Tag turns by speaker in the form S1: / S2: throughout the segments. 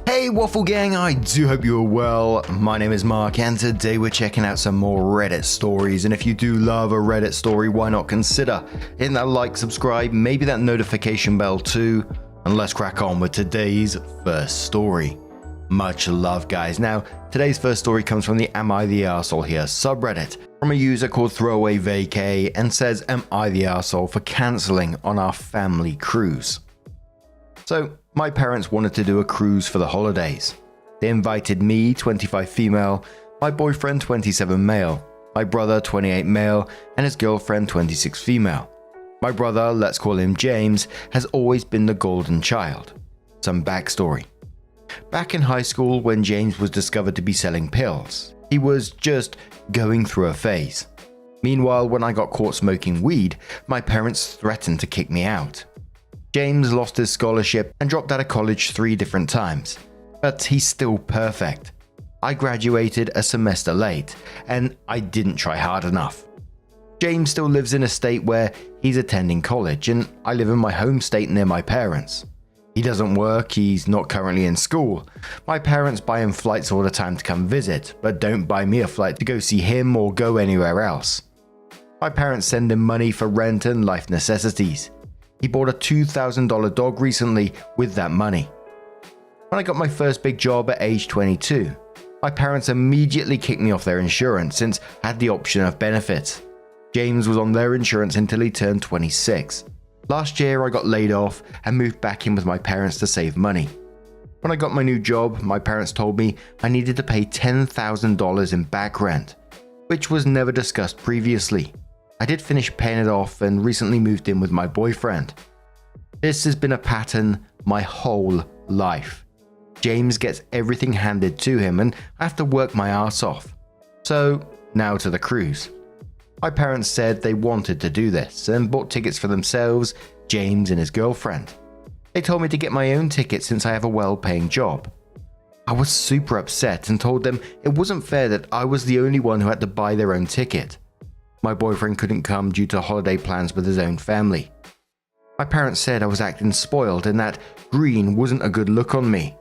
S1: Hey Waffle Gang, I do hope you are well. My name is Mark and today we're checking out some more Reddit stories, and if you do love a Reddit story, why not consider hitting that like, subscribe, maybe that notification bell too, and let's crack on with today's first story. Much love guys. Now, today's first story comes from the Am I the Arsehole Here subreddit from a user called Throwaway Vacay and says, am I the arsehole for cancelling on our family cruise? So, my parents wanted to do a cruise for the holidays. They invited me, 25 female, my boyfriend, 27 male, my brother, 28 male, and his girlfriend, 26 female. My brother, let's call him James, has always been the golden child. Some backstory. Back in high school, when James was discovered to be selling pills, he was just going through a phase. Meanwhile, when I got caught smoking weed, my parents threatened to kick me out. James lost his scholarship and dropped out of college 3 different times, but he's still perfect. I graduated a semester late, and I didn't try hard enough. James still lives in a state where he's attending college, and I live in my home state near my parents. He doesn't work, he's not currently in school. My parents buy him flights all the time to come visit, but don't buy me a flight to go see him or go anywhere else. My parents send him money for rent and life necessities. He bought a $2,000 dog recently with that money. When I got my first big job at age 22, my parents immediately kicked me off their insurance since I had the option of benefits. James was on their insurance until he turned 26. Last year I got laid off and moved back in with my parents to save money. When I got my new job, my parents told me I needed to pay $10,000 in back rent, which was never discussed previously. I did finish paying it off and recently moved in with my boyfriend. This has been a pattern my whole life. James gets everything handed to him and I have to work my ass off. So now to the cruise. My parents said they wanted to do this and bought tickets for themselves, James and his girlfriend. They told me to get my own ticket since I have a well-paying job. I was super upset and told them it wasn't fair that I was the only one who had to buy their own ticket. My boyfriend couldn't come due to holiday plans with his own family. My parents said I was acting spoiled and that green wasn't a good look on me.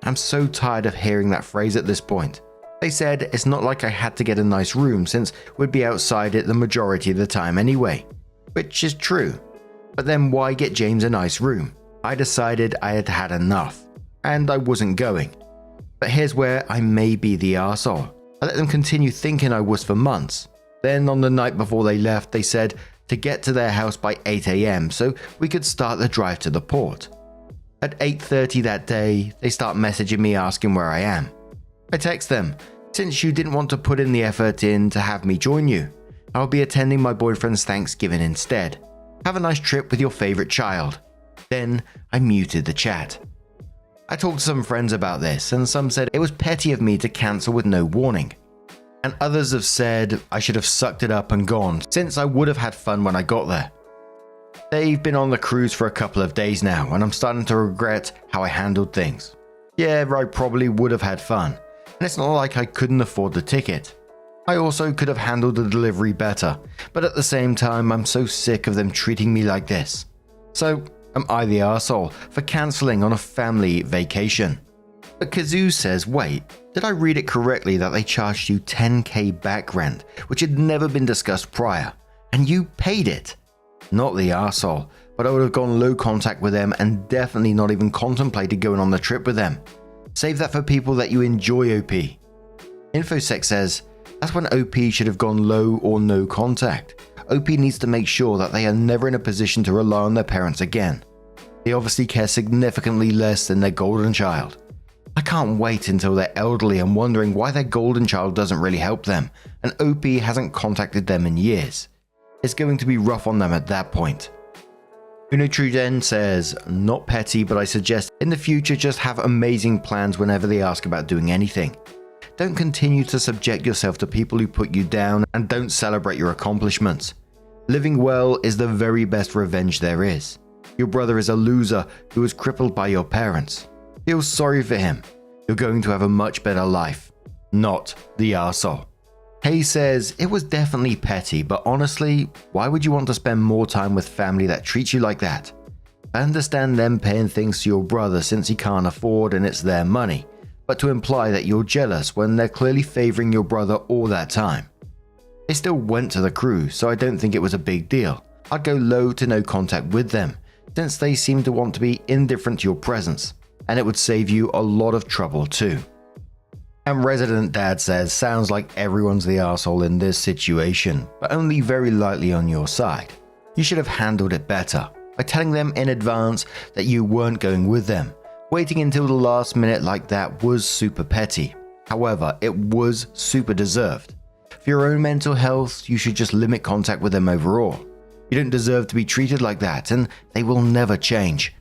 S1: I'm so tired of hearing that phrase at this point. They said it's not like I had to get a nice room since we'd be outside it the majority of the time anyway, which is true. But then why get James a nice room? I decided I had had enough, and I wasn't going. But here's where I may be the arsehole. I let them continue thinking I was for months. Then on the night before they left, they said to get to their house by 8 AM so we could start the drive to the port. At 8:30 that day, they start messaging me asking where I am. I text them, since you didn't want to put in the effort in to have me join you, I'll be attending my boyfriend's Thanksgiving instead. Have a nice trip with your favorite child. Then I muted the chat. I talked to some friends about this and some said it was petty of me to cancel with no warning. And others have said I should have sucked it up and gone since I would have had fun when I got there. They've been on the cruise for a couple of days now and I'm starting to regret how I handled things. Yeah, I probably would have had fun, and it's not like I couldn't afford the ticket. I also could have handled the delivery better, but at the same time I'm so sick of them treating me like this. So am I the arsehole for cancelling on a family vacation? But Kazoo says, wait, did I read it correctly that they charged you $10,000 back rent, which had never been discussed prior, and you paid it? Not the arsehole, but I would have gone low contact with them and definitely not even contemplated going on the trip with them. Save that for people that you enjoy, OP. Infosec says, that's when OP should have gone low or no contact. OP needs to make sure that they are never in a position to rely on their parents again. They obviously care significantly less than their golden child. I can't wait until they're elderly and wondering why their golden child doesn't really help them, and OP hasn't contacted them in years. It's going to be rough on them at that point. Unotruden says, not petty, but I suggest in the future just have amazing plans whenever they ask about doing anything. Don't continue to subject yourself to people who put you down and don't celebrate your accomplishments. Living well is the very best revenge there is. Your brother is a loser who was crippled by your parents. Feel sorry for him. You're going to have a much better life. Not the arsehole. Hay says, it was definitely petty, but honestly, why would you want to spend more time with family that treats you like that? I understand them paying things to your brother since he can't afford and it's their money, but to imply that you're jealous when they're clearly favoring your brother all that time. They still went to the cruise, so I don't think it was a big deal. I'd go low to no contact with them, since they seem to want to be indifferent to your presence, and it would save you a lot of trouble too. And Resident Dad says, sounds like everyone's the asshole in this situation, but only very lightly on your side. You should have handled it better by telling them in advance that you weren't going with them. Waiting until the last minute like that was super petty. However, it was super deserved. For your own mental health, you should just limit contact with them overall. You don't deserve to be treated like that, and they will never change.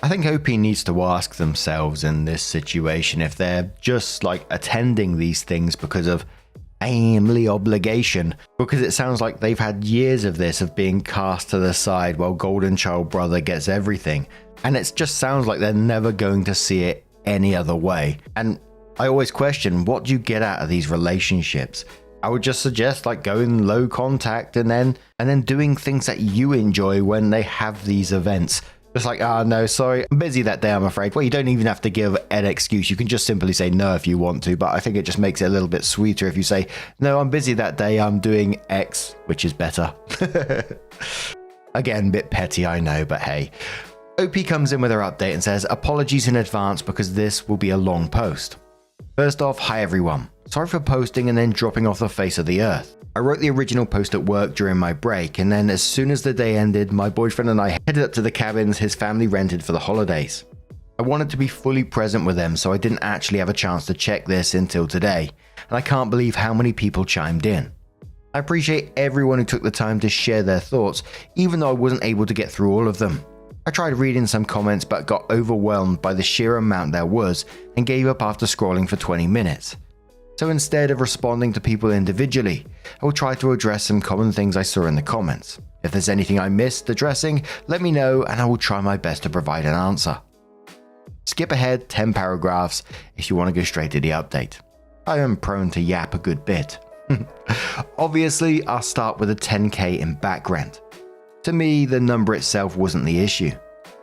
S1: I think OP needs to ask themselves in this situation if they're just like attending these things because of family obligation, because it sounds like they've had years of this of being cast to the side while Golden Child brother gets everything, and it just sounds like they're never going to see it any other way. And I always question, what do you get out of these relationships? I would just suggest like going low contact and then doing things that you enjoy when they have these events. Just like, no, sorry, I'm busy that day, I'm afraid. Well, you don't even have to give an excuse. You can just simply say no if you want to, but I think it just makes it a little bit sweeter if you say, no, I'm busy that day, I'm doing X, which is better. Again, bit petty, I know, but hey. OP comes in with her update and says, apologies in advance because this will be a long post. First off, hi everyone. Sorry for posting and then dropping off the face of the earth. I wrote the original post at work during my break, and then as soon as the day ended, my boyfriend and I headed up to the cabins his family rented for the holidays. I wanted to be fully present with them, so I didn't actually have a chance to check this until today, and I can't believe how many people chimed in. I appreciate everyone who took the time to share their thoughts, even though I wasn't able to get through all of them. I tried reading some comments but got overwhelmed by the sheer amount there was and gave up after scrolling for 20 minutes. So instead of responding to people individually, I will try to address some common things I saw in the comments. If there's anything I missed addressing, let me know and I will try my best to provide an answer. Skip ahead 10 paragraphs if you want to go straight to the update. I am prone to yap a good bit. Obviously, I'll start with a 10k in back rent. To me, the number itself wasn't the issue.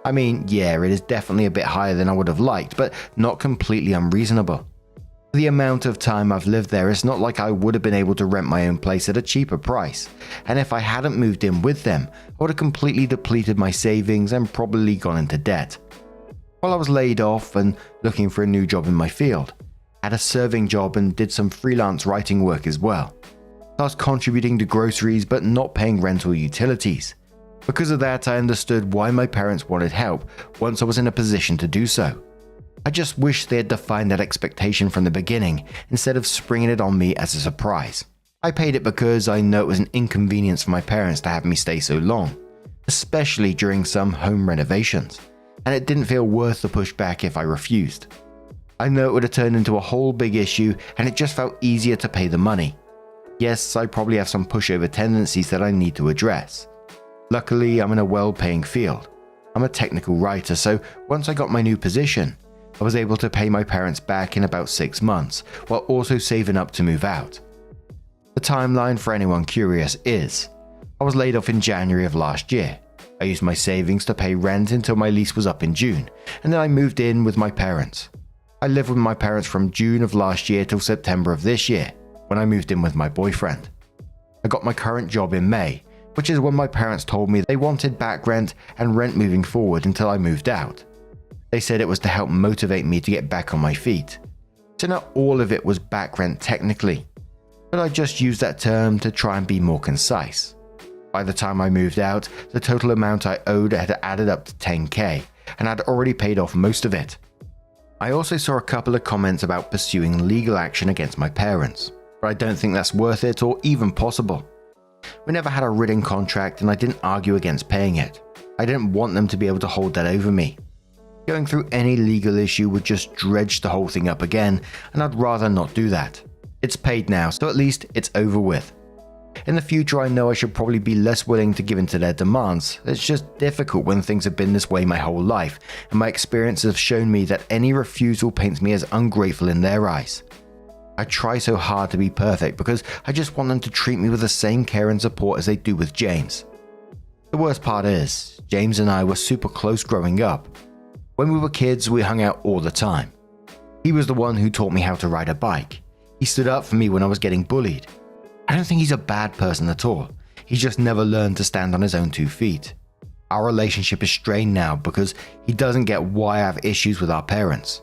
S1: I mean, yeah, it is definitely a bit higher than I would have liked, but not completely unreasonable. The amount of time I've lived there, it's not like I would have been able to rent my own place at a cheaper price, and if I hadn't moved in with them, I would have completely depleted my savings and probably gone into debt. While I was laid off and looking for a new job in my field, I had a serving job and did some freelance writing work as well. I was contributing to groceries but not paying rental utilities. Because of that, I understood why my parents wanted help once I was in a position to do so. I just wish they had defined that expectation from the beginning instead of springing it on me as a surprise. I paid it because I know it was an inconvenience for my parents to have me stay so long, especially during some home renovations, and it didn't feel worth the pushback if I refused. I know it would have turned into a whole big issue and it just felt easier to pay the money. Yes, I probably have some pushover tendencies that I need to address. Luckily, I'm in a well-paying field. I'm a technical writer, so once I got my new position, I was able to pay my parents back in about 6 months, while also saving up to move out. The timeline for anyone curious is, I was laid off in January of last year. I used my savings to pay rent until my lease was up in June, and then I moved in with my parents. I lived with my parents from June of last year till September of this year, when I moved in with my boyfriend. I got my current job in May, which is when my parents told me they wanted back rent and rent moving forward until I moved out. They said it was to help motivate me to get back on my feet. So not all of it was back rent technically, but I just used that term to try and be more concise. By the time I moved out, the total amount I owed had added up to 10k, and I'd already paid off most of it. I also saw a couple of comments about pursuing legal action against my parents, but I don't think that's worth it or even possible. We never had a written contract and I didn't argue against paying it. I didn't want them to be able to hold that over me. Going through any legal issue would just dredge the whole thing up again, and I'd rather not do that. It's paid now, so at least it's over with. In the future, I know I should probably be less willing to give in to their demands. It's just difficult when things have been this way my whole life, and my experiences have shown me that any refusal paints me as ungrateful in their eyes. I try so hard to be perfect because I just want them to treat me with the same care and support as they do with James. The worst part is, James and I were super close growing up. When we were kids, we hung out all the time. He was the one who taught me how to ride a bike. He stood up for me when I was getting bullied. I don't think he's a bad person at all. He just never learned to stand on his own 2 feet. Our relationship is strained now because he doesn't get why I have issues with our parents.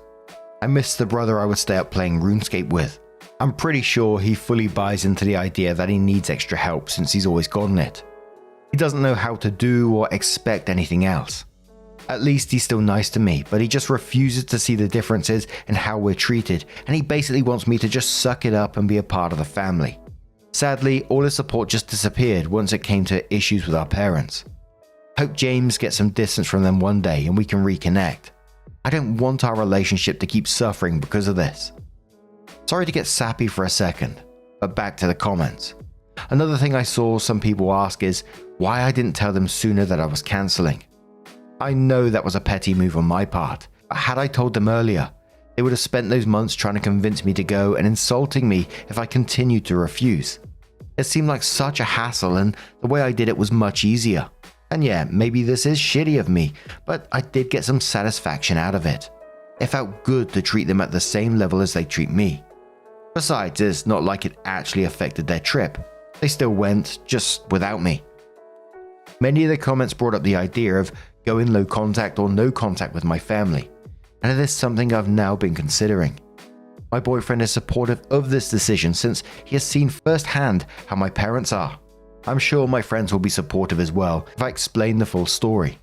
S1: I miss the brother I would stay up playing RuneScape with. I'm pretty sure he fully buys into the idea that he needs extra help since he's always gotten it. He doesn't know how to do or expect anything else. At least he's still nice to me, but he just refuses to see the differences in how we're treated, and he basically wants me to just suck it up and be a part of the family. Sadly, all his support just disappeared once it came to issues with our parents. Hope James gets some distance from them one day and we can reconnect. I don't want our relationship to keep suffering because of this. Sorry to get sappy for a second, but back to the comments. Another thing I saw some people ask is why I didn't tell them sooner that I was cancelling. I know that was a petty move on my part, but had I told them earlier, they would have spent those months trying to convince me to go and insulting me if I continued to refuse. It seemed like such a hassle, and the way I did it was much easier. And yeah, maybe this is shitty of me, but I did get some satisfaction out of it. It felt good to treat them at the same level as they treat me. Besides, it's not like it actually affected their trip. They still went, just without me. Many of the comments brought up the idea of going low contact or no contact with my family, and it is something I've now been considering. My boyfriend is supportive of this decision since he has seen firsthand how my parents are. I'm sure my friends will be supportive as well if I explain the full story.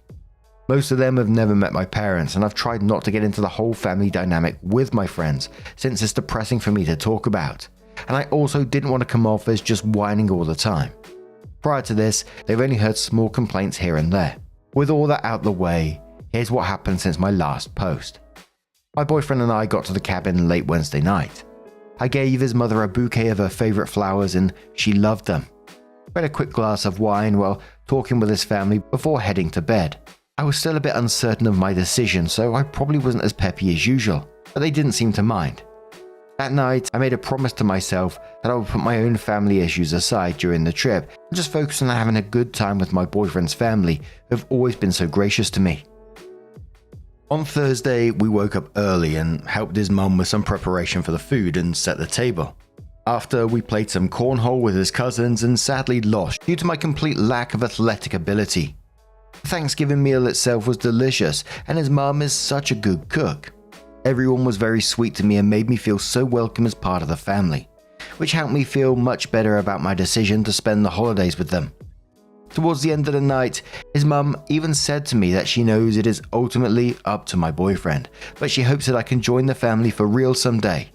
S1: Most of them have never met my parents, and I've tried not to get into the whole family dynamic with my friends since it's depressing for me to talk about, and I also didn't want to come off as just whining all the time. Prior to this, they've only heard small complaints here and there. With all that out the way, here's what happened since my last post. My boyfriend and I got to the cabin late Wednesday night. I gave his mother a bouquet of her favorite flowers and she loved them. We had a quick glass of wine while talking with his family before heading to bed. I was still a bit uncertain of my decision, so I probably wasn't as peppy as usual, but they didn't seem to mind. That night, I made a promise to myself that I would put my own family issues aside during the trip and just focus on having a good time with my boyfriend's family, who have always been so gracious to me. On Thursday, we woke up early and helped his mum with some preparation for the food and set the table. After, we played some cornhole with his cousins and sadly lost due to my complete lack of athletic ability. The Thanksgiving meal itself was delicious, and his mum is such a good cook. Everyone was very sweet to me and made me feel so welcome as part of the family, which helped me feel much better about my decision to spend the holidays with them. Towards the end of the night, his mum even said to me that she knows it is ultimately up to my boyfriend, but she hopes that I can join the family for real someday.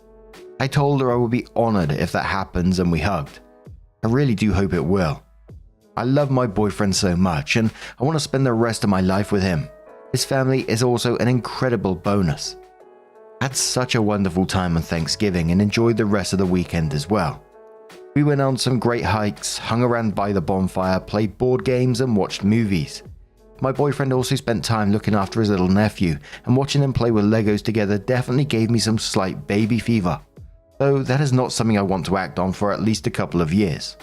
S1: I told her I would be honored if that happens, and we hugged. I really do hope it will. I love my boyfriend so much, and I want to spend the rest of my life with him. His family is also an incredible bonus. I had such a wonderful time on Thanksgiving and enjoyed the rest of the weekend as well. We went on some great hikes, hung around by the bonfire, played board games and watched movies. My boyfriend also spent time looking after his little nephew, and watching them play with Legos together definitely gave me some slight baby fever. Though that is not something I want to act on for at least a couple of years.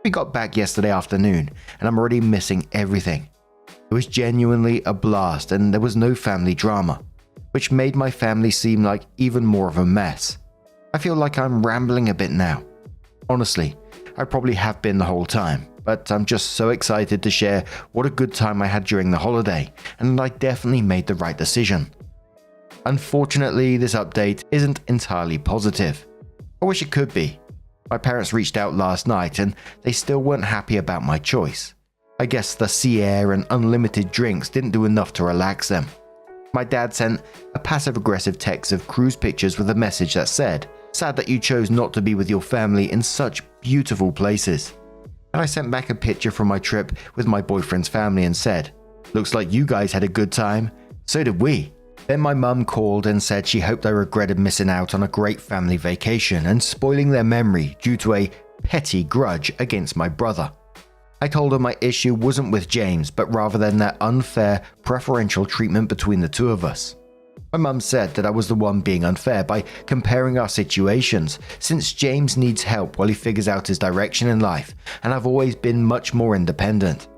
S1: We got back yesterday afternoon, and I'm already missing everything. It was genuinely a blast, and there was no family drama, which made my family seem like even more of a mess. I feel like I'm rambling a bit now. Honestly, I probably have been the whole time, but I'm just so excited to share what a good time I had during the holiday, and I definitely made the right decision. Unfortunately, this update isn't entirely positive. I wish it could be. My parents reached out last night and they still weren't happy about my choice. I guess the sea air and unlimited drinks didn't do enough to relax them. My dad sent a passive-aggressive text of cruise pictures with a message that said, "Sad that you chose not to be with your family in such beautiful places." And I sent back a picture from my trip with my boyfriend's family and said, "Looks like you guys had a good time. So did we." Then my mum called and said she hoped I regretted missing out on a great family vacation and spoiling their memory due to a petty grudge against my brother. I told her my issue wasn't with James, but rather than their unfair, preferential treatment between the two of us. My mum said that I was the one being unfair by comparing our situations, since James needs help while he figures out his direction in life, and I've always been much more independent.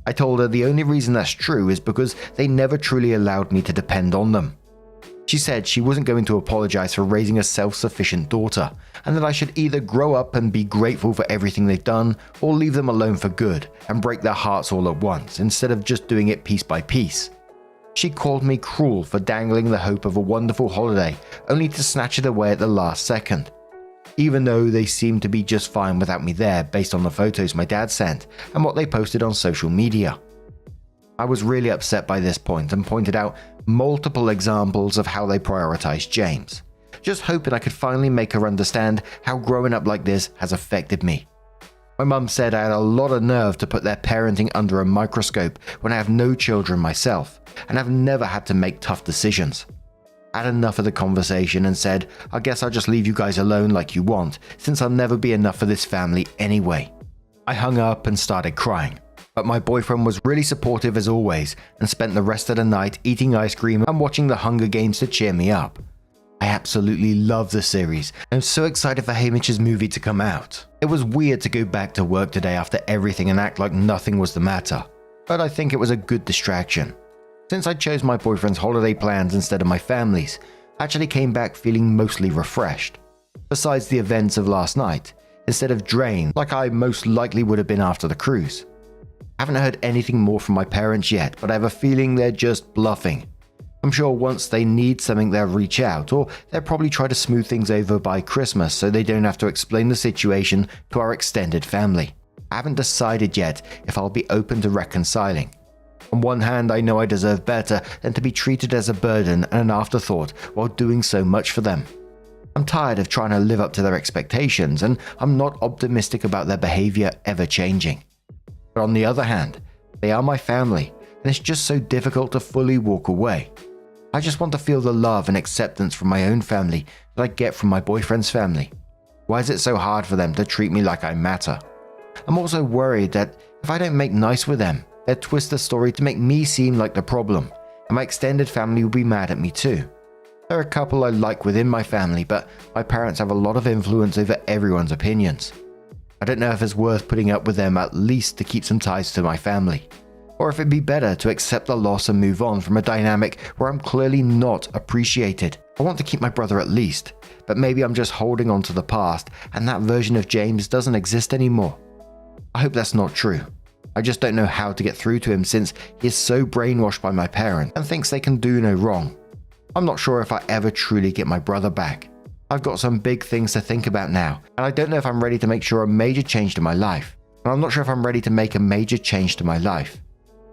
S1: I told her the only reason that's true is because they never truly allowed me to depend on them. She said she wasn't going to apologize for raising a self-sufficient daughter, and that I should either grow up and be grateful for everything they've done, or leave them alone for good and break their hearts all at once, instead of just doing it piece by piece. She called me cruel for dangling the hope of a wonderful holiday, only to snatch it away at the last second. Even though they seemed to be just fine without me there based on the photos my dad sent and what they posted on social media. I was really upset by this point and pointed out multiple examples of how they prioritized James, just hoping I could finally make her understand how growing up like this has affected me. My mum said I had a lot of nerve to put their parenting under a microscope when I have no children myself and have never had to make tough decisions. I had enough of the conversation and said, I guess I'll just leave you guys alone like you want, since I'll never be enough for this family anyway. I hung up and started crying. But my boyfriend was really supportive as always and spent the rest of the night eating ice cream and watching the Hunger Games to cheer me up. I absolutely love the series and I'm so excited for Haymitch's movie to come out. It was weird to go back to work today after everything and act like nothing was the matter, but I think it was a good distraction. Since I chose my boyfriend's holiday plans instead of my family's, I actually came back feeling mostly refreshed. Besides the events of last night, instead of drained like I most likely would have been after the cruise. I haven't heard anything more from my parents yet, but I have a feeling they're just bluffing. I'm sure once they need something they'll reach out, or they'll probably try to smooth things over by Christmas so they don't have to explain the situation to our extended family. I haven't decided yet if I'll be open to reconciling. On one hand, I know I deserve better than to be treated as a burden and an afterthought while doing so much for them. I'm tired of trying to live up to their expectations, and I'm not optimistic about their behavior ever changing. But on the other hand, they are my family, and it's just so difficult to fully walk away. I just want to feel the love and acceptance from my own family that I get from my boyfriend's family. Why is it so hard for them to treat me like I matter? I'm also worried that if I don't make nice with them, they'll twist the story to make me seem like the problem, and my extended family will be mad at me too. There are a couple I like within my family, but my parents have a lot of influence over everyone's opinions. I don't know if it's worth putting up with them at least to keep some ties to my family, or if it'd be better to accept the loss and move on from a dynamic where I'm clearly not appreciated. I want to keep my brother at least, but maybe I'm just holding on to the past and that version of James doesn't exist anymore. I hope that's not true. I just don't know how to get through to him since he is so brainwashed by my parents and thinks they can do no wrong. I'm not sure if I ever truly get my brother back. I've got some big things to think about now, and I don't know if I'm ready to make a major change to my life. And I'm not sure if I'm ready to make a major change to my life.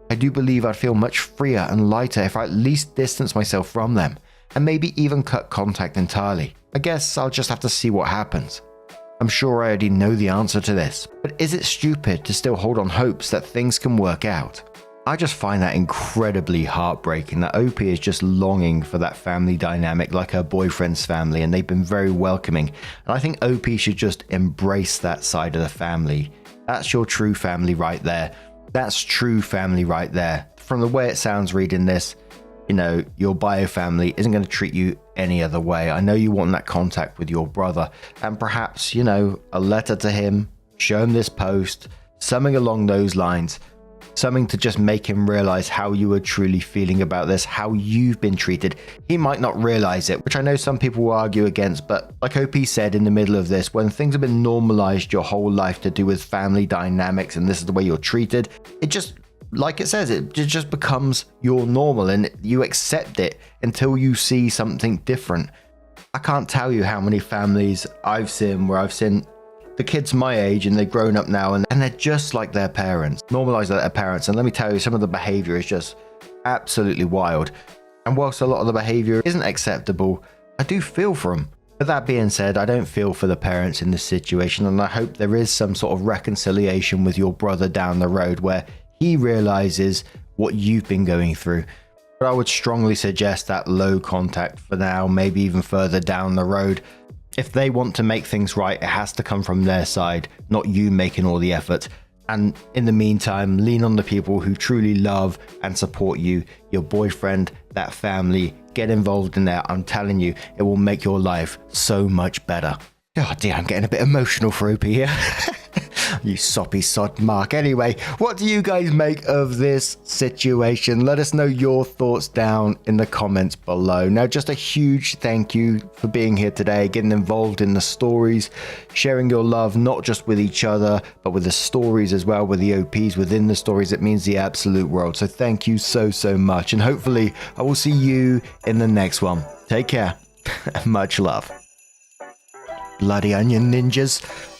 S1: I do believe I'd feel much freer and lighter if I at least distance myself from them, and maybe even cut contact entirely. I guess I'll just have to see what happens. I'm sure I already know the answer to this, but is it stupid to still hold on hopes that things can work out? I just find that incredibly heartbreaking that OP is just longing for that family dynamic like her boyfriend's family, and they've been very welcoming, and I think OP should just embrace that side of the family. That's your true family right there. That's true family right there. From the way it sounds reading this, you know, your bio family isn't going to treat you any other way. I know you want that contact with your brother, and perhaps, you know, a letter to him, show him this post, something along those lines, something to just make him realize how you are truly feeling about this, how you've been treated. He might not realize it, which I know some people will argue against, but like OP said in the middle of this, when things have been normalized your whole life to do with family dynamics and this is the way you're treated, it just, like it says, it just becomes your normal and you accept it until you see something different. I can't tell you how many families I've seen where I've seen the kids my age and they've grown up now and they're just like their parents, normalized like their parents. And let me tell you, some of the behavior is just absolutely wild. And whilst a lot of the behavior isn't acceptable, I do feel for them. But that being said, I don't feel for the parents in this situation, and I hope there is some sort of reconciliation with your brother down the road where he realizes what you've been going through. But I would strongly suggest that low contact for now, maybe even further down the road. If they want to make things right, it has to come from their side, not you making all the effort. And in the meantime, lean on the people who truly love and support you, your boyfriend, that family. Get involved in that. I'm telling you, it will make your life so much better. Oh dear, I'm getting a bit emotional for OP here. You soppy sod, Mark. Anyway, what do you guys make of this situation? Let us know your thoughts down in the comments below. Now, just a huge thank you for being here today, getting involved in the stories, sharing your love, not just with each other, but with the stories as well, with the OPs within the stories. It means the absolute world. So thank you so much. And hopefully I will see you in the next one. Take care. Much love. Bloody onion ninjas.